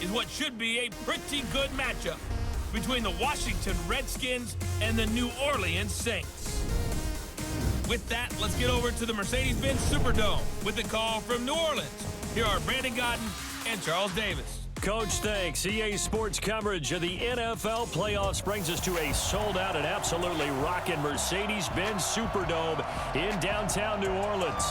is what should be a pretty good matchup between the Washington Redskins and the New Orleans Saints. With that, let's get over to the Mercedes-Benz Superdome with the call from New Orleans. Here are Brandon Godden and Charles Davis. Coach, thanks. EA Sports coverage of the NFL playoffs brings us to a sold-out and absolutely rocking Mercedes-Benz Superdome in downtown New Orleans.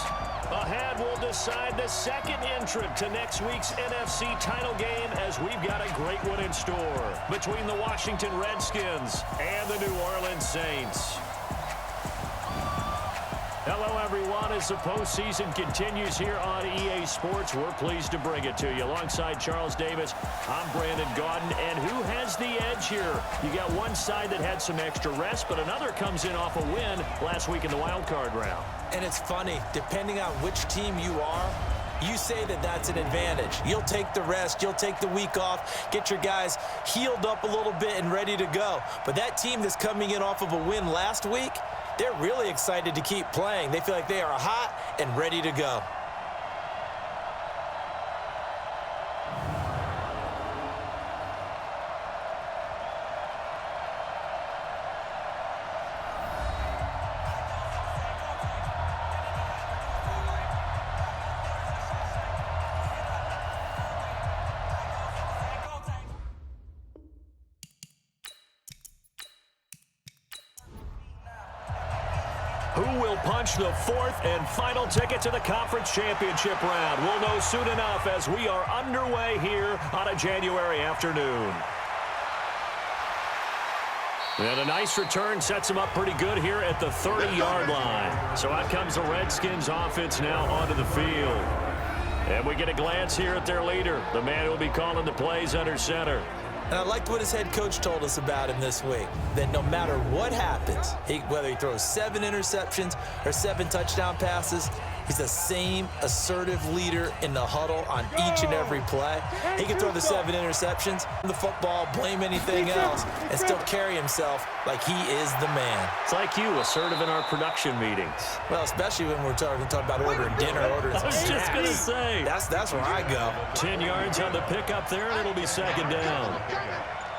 Ahead, we'll decide the second entrant to next week's NFC title game as we've got a great one in store between the Washington Redskins and the New Orleans Saints. Hello, everyone. As the postseason continues here on EA Sports, we're pleased to bring it to you. Alongside Charles Davis, I'm Brandon Godden. And who has the edge here? You got one side that had some extra rest, but another comes in off a win last week in the wild card round. And it's funny, depending on which team you are, you say that that's an advantage. You'll take the rest, you'll take the week off, get your guys healed up a little bit and ready to go. But that team that's coming in off of a win last week, they're really excited to keep playing. They feel like they are hot and ready to go. Who will punch the fourth and final ticket to the conference championship round? We'll know soon enough as we are underway here on a January afternoon. And a nice return sets them up pretty good here at the 30-yard line. So out comes the Redskins offense now onto the field. And we get a glance here at their leader, the man who will be calling the plays under center. And I liked what his head coach told us about him this week, that no matter what happens, whether he throws 7 interceptions or 7 touchdown passes, he's the same assertive leader in the huddle on each and every play. He can throw the 7 interceptions, the football, blame anything else, and still carry himself like he is the man. It's like you, assertive in our production meetings. Well, especially when we're talking about ordering dinner, ordering some snacks. I was just going to say. That's where I go. 10 yards on the pickup there, and it'll be second down.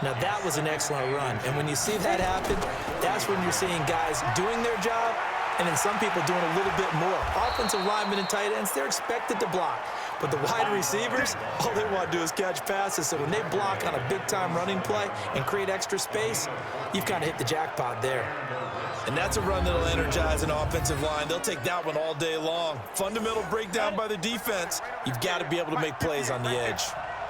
Now, that was an excellent run. And when you see that happen, that's when you're seeing guys doing their job and then some people doing a little bit more. Offensive linemen and tight ends, they're expected to block. But the wide receivers, all they want to do is catch passes. So when they block on a big-time running play and create extra space, you've kind of hit the jackpot there. And that's a run that'll energize an offensive line. They'll take that one all day long. Fundamental breakdown by the defense. You've got to be able to make plays on the edge.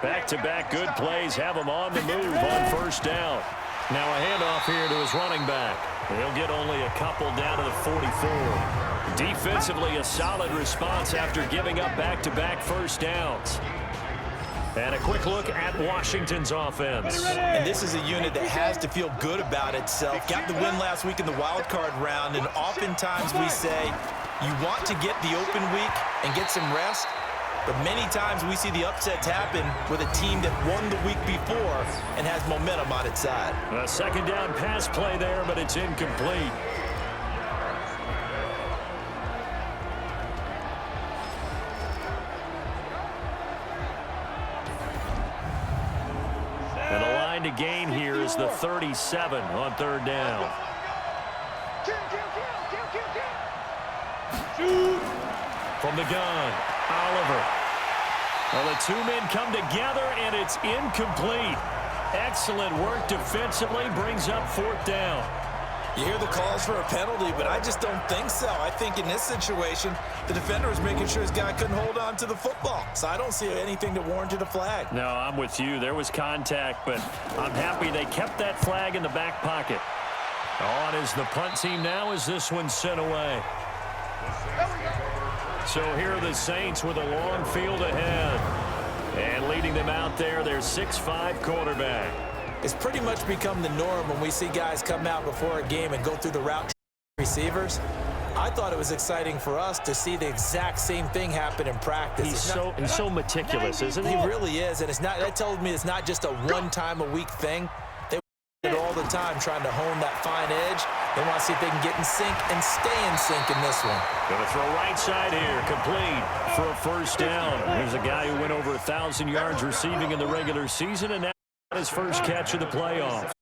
Back-to-back good plays have him on the move on first down. Now a handoff here to his running back. He'll get only a couple down to the 44. Defensively, a solid response after giving up back-to-back first downs. And a quick look at Washington's offense. And this is a unit that has to feel good about itself. Got the win last week in the wild card round, and oftentimes we say you want to get the open week and get some rest. But many times we see the upsets happen with a team that won the week before and has momentum on its side. A second down pass play there, but it's incomplete. And the line to gain here is the 37 on third down. From the gun, Oliver. Well, the two men come together, and it's incomplete. Excellent work defensively, brings up fourth down. You hear the calls for a penalty, but I just don't think so. I think in this situation, the defender was making sure his guy couldn't hold on to the football. So I don't see anything that warranted a flag. No, I'm with you. There was contact, but I'm happy they kept that flag in the back pocket. On is the punt team now as this one's sent away. So here are the Saints with a long field ahead. And leading them out there, their 6'5" quarterback. It's pretty much become the norm when we see guys come out before a game and go through the route receivers. I thought it was exciting for us to see the exact same thing happen in practice. He's so meticulous, isn't he? He really is, and that tells me it's not just a one-time-a-week thing. They do it all the time trying to hone that fine edge They want to see if they can get in sync and stay in sync in this one. Going to throw right side here, complete for a first down. Here's a guy who went over 1,000 yards receiving in the regular season, and now his first catch of the playoffs.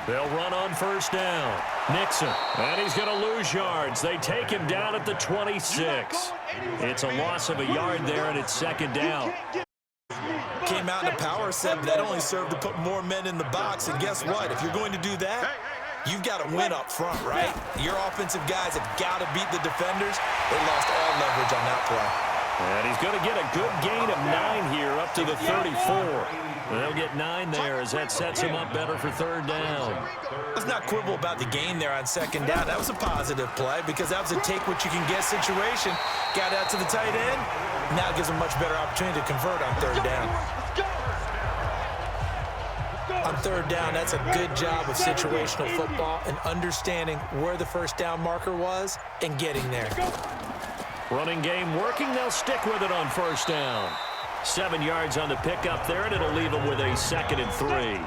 They'll run on first down. Nixon, and he's going to lose yards. They take him down at the 26. It's a loss of a yard there, and it's second down. Came out in a power set, but that only served to put more men in the box. And guess what? If you're going to do that, you've got to win up front, right? Your offensive guys have got to beat the defenders. They lost all leverage on that play. And he's going to get a good gain of 9 here up to the 34. They'll get 9 there as that sets him up better for third down. Let's not quibble about the gain there on second down. That was a positive play because that was a take-what-you-can-get situation. Got out to the tight end. Now gives him a much better opportunity to convert on third down. On third down, that's a good job of situational football and understanding where the first down marker was and getting there. Running game working. They'll stick with it on first down. 7 yards on the pickup there, and it'll leave them with a 2nd and 3.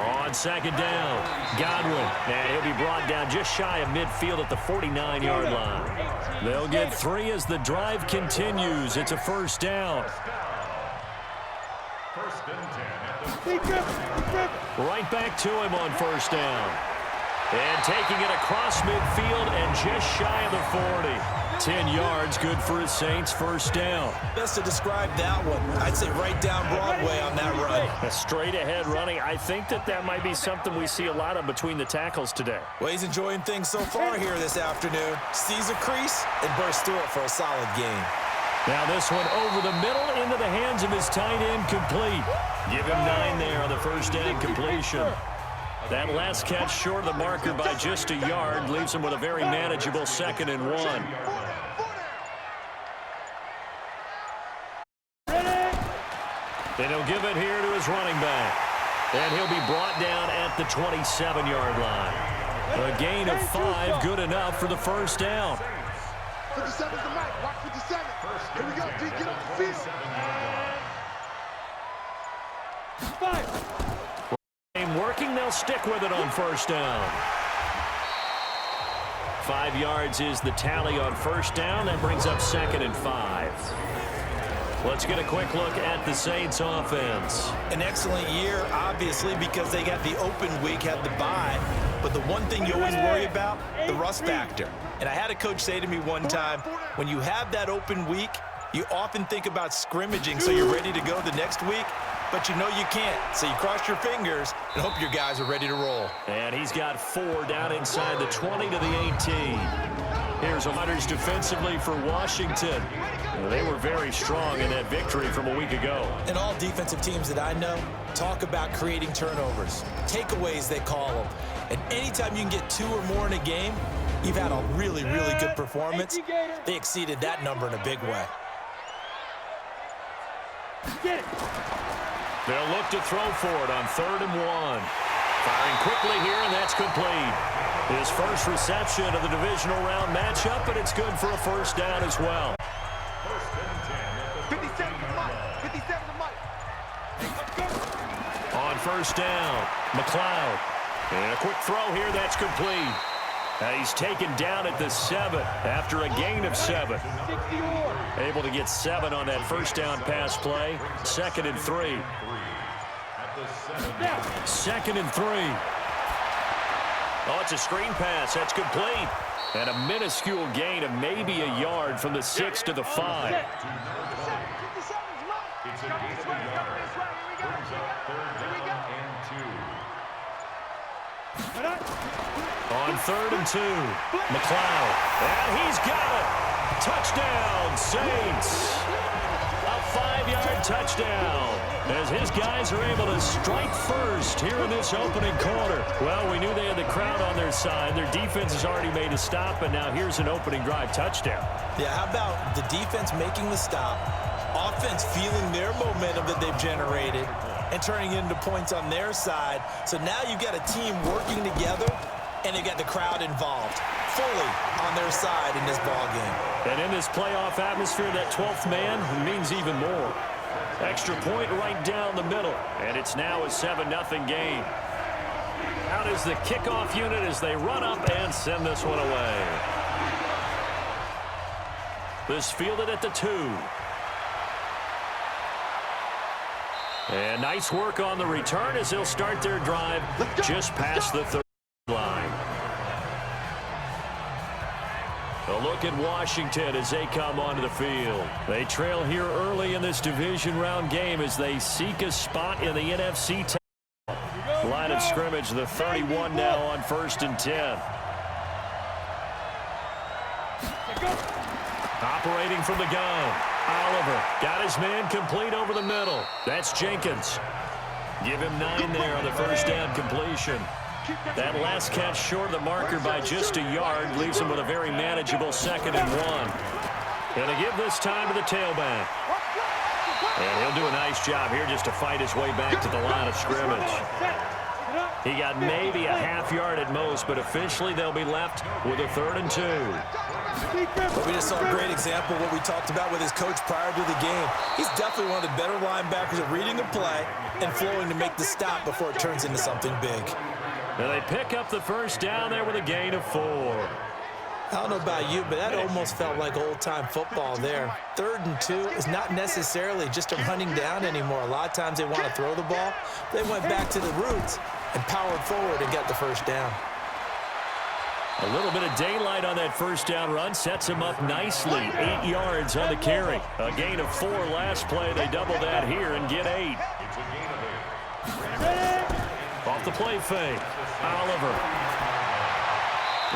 On second down, Godwin, and he'll be brought down just shy of midfield at the 49-yard line. They'll get 3 as the drive continues. It's a first down. Right back to him on first down. And taking it across midfield and just shy of the 40. 10 yards, good for his Saints, first down. Best to describe that one, I'd say right down Broadway on that run. A straight ahead running. I think that might be something we see a lot of between the tackles today. Well, he's enjoying things so far here this afternoon. Sees a crease and bursts through it for a solid gain. Now this one over the middle into the hands of his tight end, complete. Give him 9 there on the first down completion. That last catch short of the marker by just a yard leaves him with a very manageable 2nd and 1. Then he'll give it here to his running back. And he'll be brought down at the 27-yard line. A gain of 5, good enough for the first down. 57's the mic. Watch 57. Here we go. D, get off the field. 5. Working, they'll stick with it on first down. 5 yards is the tally on first down. That brings up 2nd and 5. Let's get a quick look at the Saints offense. An excellent year, obviously, because they got the open week, had the bye. But the one thing you always worry about, the rust factor. And I had a coach say to me one time, when you have that open week, you often think about scrimmaging so you're ready to go the next week. But you know you can't, so you cross your fingers and hope your guys are ready to roll. And he's got 4 down inside the 20 to the 18. Here's Hunters defensively for Washington. They were very strong in that victory from a week ago. And all defensive teams that I know talk about creating turnovers. Takeaways, they call them. And anytime you can get 2 or more in a game, you've had a really, really good performance. They exceeded that number in a big way. Get it. They'll look to throw for it on 3rd and 1. Firing quickly here, and that's complete. His first reception of the divisional round matchup, and it's good for a first down as well. 57 to Mike. 57 to Mike. On first down, McLeod. And a quick throw here, that's complete. He's taken down at the 7 after a gain of 7. Able to get 7 on that first down pass play. 2nd and 3. 2nd and 3. Oh, it's a screen pass. That's complete. And a minuscule gain of maybe a yard from the 6 to the 5. On 3rd and 2, McLeod. And he's got it. Touchdown, Saints. A 5-yard touchdown as his guys are able to strike first here in this opening quarter. Well, we knew they had the crowd on their side. Their defense has already made a stop, and now here's an opening drive touchdown. Yeah, how about the defense making the stop, offense feeling their momentum that they've generated, and turning it into points on their side. So now you've got a team working together, and they've got the crowd involved fully on their side in this ball game. And in this playoff atmosphere, that 12th man means even more. Extra point right down the middle, and it's now a 7-0 game. Out is the kickoff unit as they run up and send this one away. This fielded at the 2. And nice work on the return as they'll start their drive just past the 30 line. A look at Washington as they come onto the field. They trail here early in this division round game as they seek a spot in the NFC title. Line of scrimmage, the 31 now on 1st and 10. Operating from the gun. Oliver got his man complete over the middle. That's Jenkins. Give him 9 there on the first down completion. That last catch short of the marker by just a yard leaves him with a very manageable 2nd and 1. Going to give this time to the tailback. And he'll do a nice job here just to fight his way back to the line of scrimmage. He got maybe a half yard at most, but officially they'll be left with a 3rd and 2. But we just saw a great example of what we talked about with his coach prior to the game. He's definitely one of the better linebackers at reading a play and flowing to make the stop before it turns into something big. And they pick up the first down there with a gain of 4. I don't know about you, but that almost felt like old-time football there. 3rd and 2 is not necessarily just a running down anymore. A lot of times they want to throw the ball. They went back to the roots and powered forward and got the first down. A little bit of daylight on that first down run sets him up nicely. 8 yards on the carry. A gain of 4 last play. They double that here and get 8. Off the play fake. Oliver.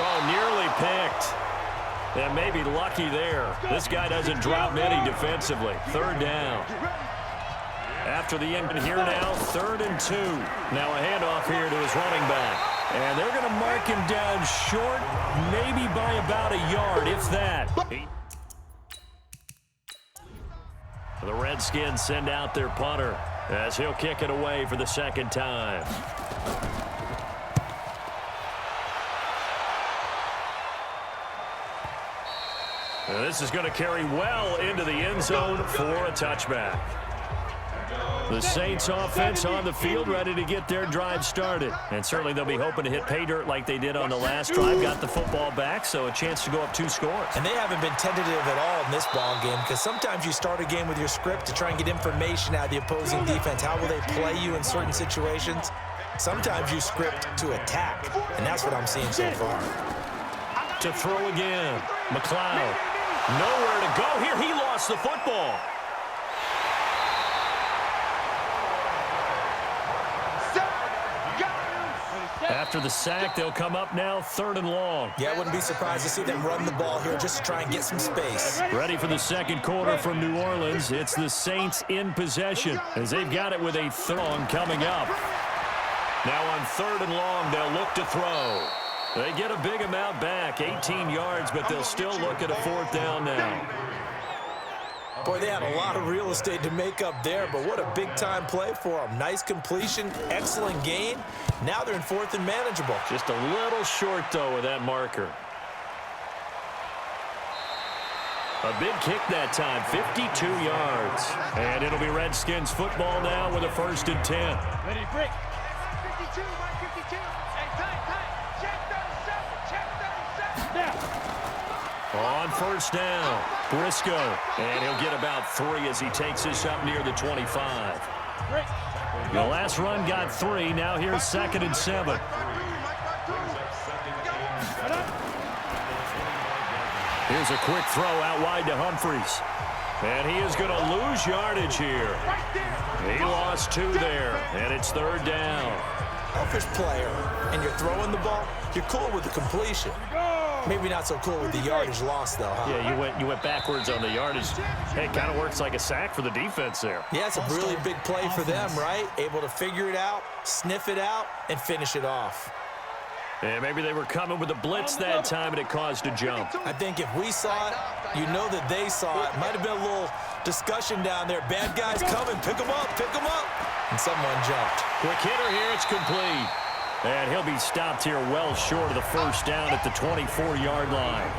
Oh, nearly picked. And maybe lucky there. This guy doesn't drop many defensively. 3rd down. After the end here now, 3rd and 2. Now a handoff here to his running back. And they're going to mark him down short, maybe by about a yard, if that. The Redskins send out their punter as he'll kick it away for the 2nd time. And this is going to carry well into the end zone for a touchback. The Saints offense on the field ready to get their drive started. And certainly they'll be hoping to hit pay dirt like they did on the last drive. Got the football back, so a chance to go up 2 scores. And they haven't been tentative at all in this ball game because sometimes you start a game with your script to try and get information out of the opposing defense. How will they play you in certain situations? Sometimes you script to attack, and that's what I'm seeing so far. To throw again. McLeod. Nowhere to go here. He lost the football. After the sack, they'll come up now 3rd and long. Yeah, I wouldn't be surprised to see them run the ball here just to try and get some space. Ready for the 2nd quarter from New Orleans. It's the Saints in possession as they've got it with a 3rd coming up. Now on 3rd and long, they'll look to throw. They get a big amount back, 18 yards, but they'll still look at a 4th down now. Boy, they had a lot of real estate to make up there, but what a big-time play for them. Nice completion, excellent gain. Now they're in 4th and manageable. Just a little short, though, with that marker. A big kick that time, 52 yards. And it'll be Redskins football now with a 1st and 10. Ready, break. 52, 152. Hey, time. Check 37, now. On 1st down, Briscoe. And he'll get about 3 as he takes this up near the 25. The last run got 3. Now here's 2nd and 7. Here's a quick throw out wide to Humphries. And he is going to lose yardage here. He lost 2 there, and it's 3rd down. Selfish player, and you're throwing the ball, you're cool with the completion. Maybe not so cool with the yardage loss, though, huh? Yeah, you went backwards on the yardage. Hey, it kind of works like a sack for the defense there. Yeah, it's a really big play for them, right? Able to figure it out, sniff it out, and finish it off. And maybe they were coming with a blitz that time, and it caused a jump. I think if we saw it, you know that they saw it. Might have been a little discussion down there. Bad guys coming. Pick them up. And someone jumped. Quick hitter here. It's complete. And he'll be stopped here well short of the 1st down at the 24-yard line.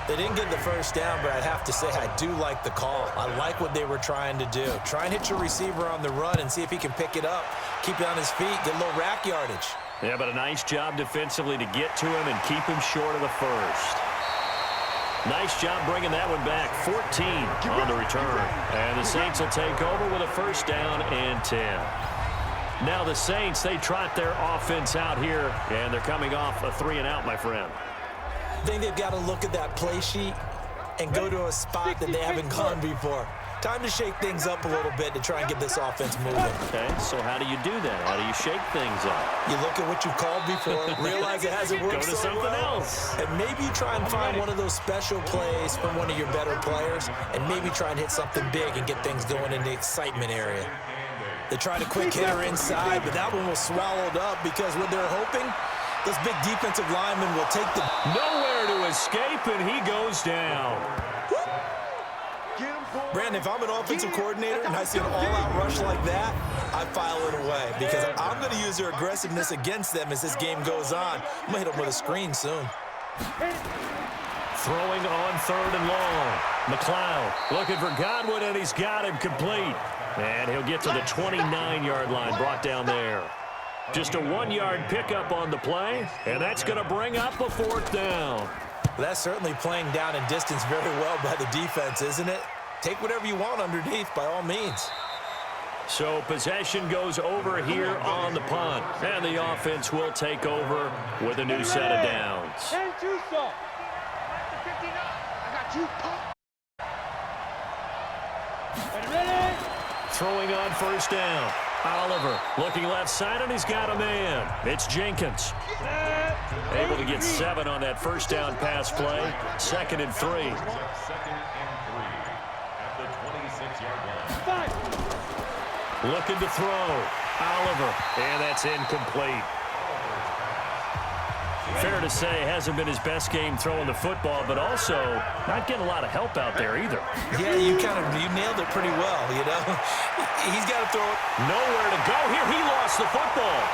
They didn't get the first down, but I'd have to say I do like the call. I like what they were trying to do. Try and hit your receiver on the run and see if he can pick it up, keep it on his feet, get a little rack yardage. Yeah, but a nice job defensively to get to him and keep him short of the first. Nice job bringing that one back. 14 on the return. And the Saints will take over with a first down and 10. Now the Saints, they trot their offense out here, and they're coming off a 3-and-out, my friend. I think they've got to look at that play sheet and go to a spot that they haven't gone before. Time to shake things up a little bit to try and get this offense moving. Okay, so how do you do that? How do you shake things up? You look at what you've called before, realize it hasn't worked Go to so something well, else. and maybe try and find one of those special plays from one of your better players, and maybe try and hit something big and get things going in the excitement area. They tried a quick hitter inside, but that one was swallowed up because what they're hoping, those big defensive linemen will take the... Nowhere to escape, and he goes down. Brandon, if I'm an offensive coordinator and I see an all-out rush like that, I file it away because I'm going to use their aggressiveness against them as this game goes on. I'm going to hit them with a screen soon. Throwing on 3rd and long. McLeod looking for Godwin, and he's got him complete. And he'll get to the 29-yard line, brought down there. Just a 1-yard pickup on the play, and that's going to bring up a 4th down. That's certainly playing down in distance very well by the defense, isn't it? Take whatever you want underneath, by all means. So possession goes over here on the punt, and the offense will take over with a new set of downs. Throwing on 1st down. Oliver looking left side, and he's got a man. It's Jenkins. Able to get 7 on that 1st down pass play. 2nd and 3. Looking to throw. Oliver, and that's incomplete. Fair to say, hasn't been his best game throwing the football, but also not getting a lot of help out there either. Yeah, you nailed it pretty well, you know. He's got to throw it. Nowhere to go here. He lost the football.